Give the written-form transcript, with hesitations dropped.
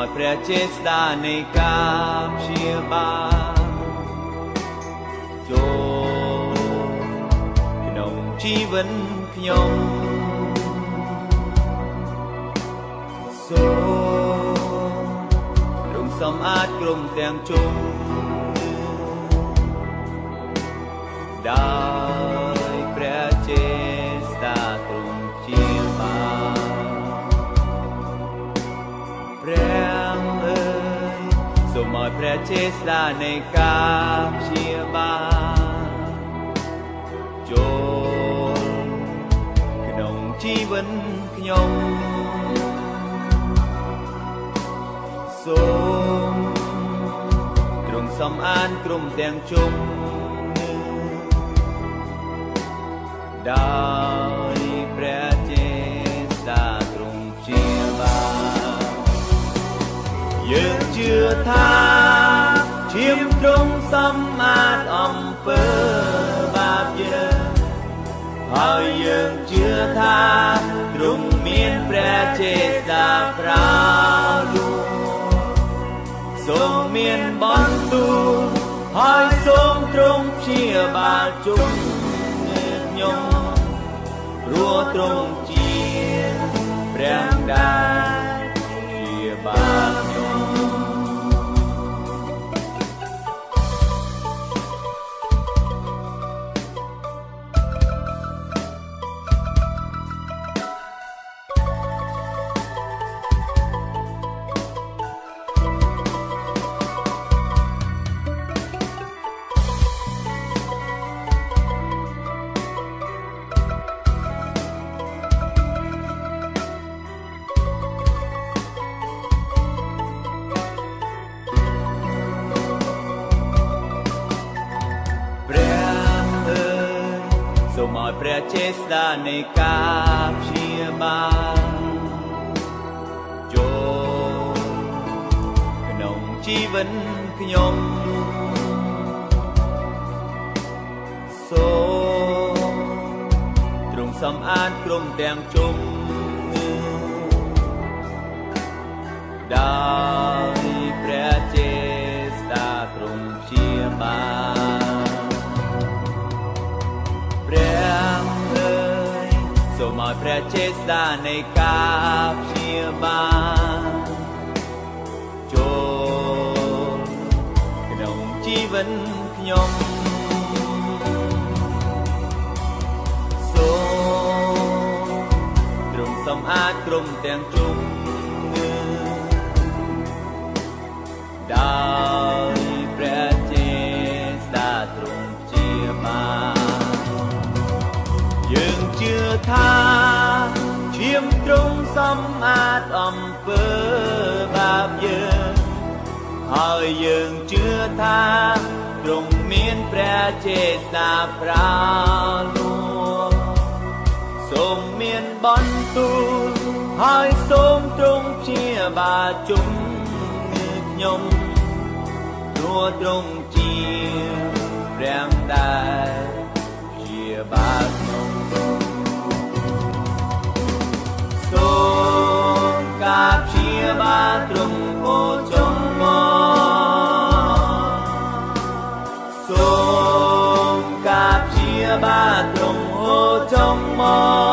อยพระเจษฎาในการเชียบาโจขนมชีวิตขยมโซรวมสมอาจกลุ่มเตียงจุมได้พระเจษฎากลุ่มเชียบาพระเอ๋ยสมอยพระเจษฎาในการเชียบาโจขนมชีวิตขยมทรงตรงสมานกลุ่มเตียงจุมได้พระเจษฎากลุ่มเชียบาយើងជឿថាឈាមទ្រង់សម្អាតអំពើបាបយើងហើយយើងជឿថាទ្រង់មានព្រះចេស្តាប្រោលួងសូមមានបន្ទូលហើយសូមទ្រង់ព្យាបាលជុំខ្ញុំព្រោះទ្រង់ជាព្រះដែលព្យាបាលខ្ញុំសូមឲ្យព្រះចេស្តានៃការព្យាបាលចូលក្នុងជីវិតខ្ញុំសូមទ្រង់សម្អាតក្រុមទាំងជុំដោយព្រះចេស្តាទ្រង់ព្យាបាលព្រះเอ๋ยសូមឲ្យព្រះចេស្តានៃការព្យាបាលចូលក្នុងជីវិតខ្ញុំសូមទ្រង់សម្អាតក្រុមទាំងជុំដោយព្រះចេស្តាទ្រង់ព្យាបាលយើងជឿថាឈាមទ្រង់សម្អាតអំពើបាបយើងហើយយើងជឿថាទ្រង់មានព្រះចេស្តាប្រោលួងសូមមានបន្ទូលហើយសូមទ្រង់ព្យាបាលជុំខ្ញុំព្រោះទ្រង់ជាព្រះដែលព្យាបាលខ្ញុំសូមការព្យាបាលទ្រង់អូចុងមកសូមការព្យាបាលទ្រង់អូចុងមក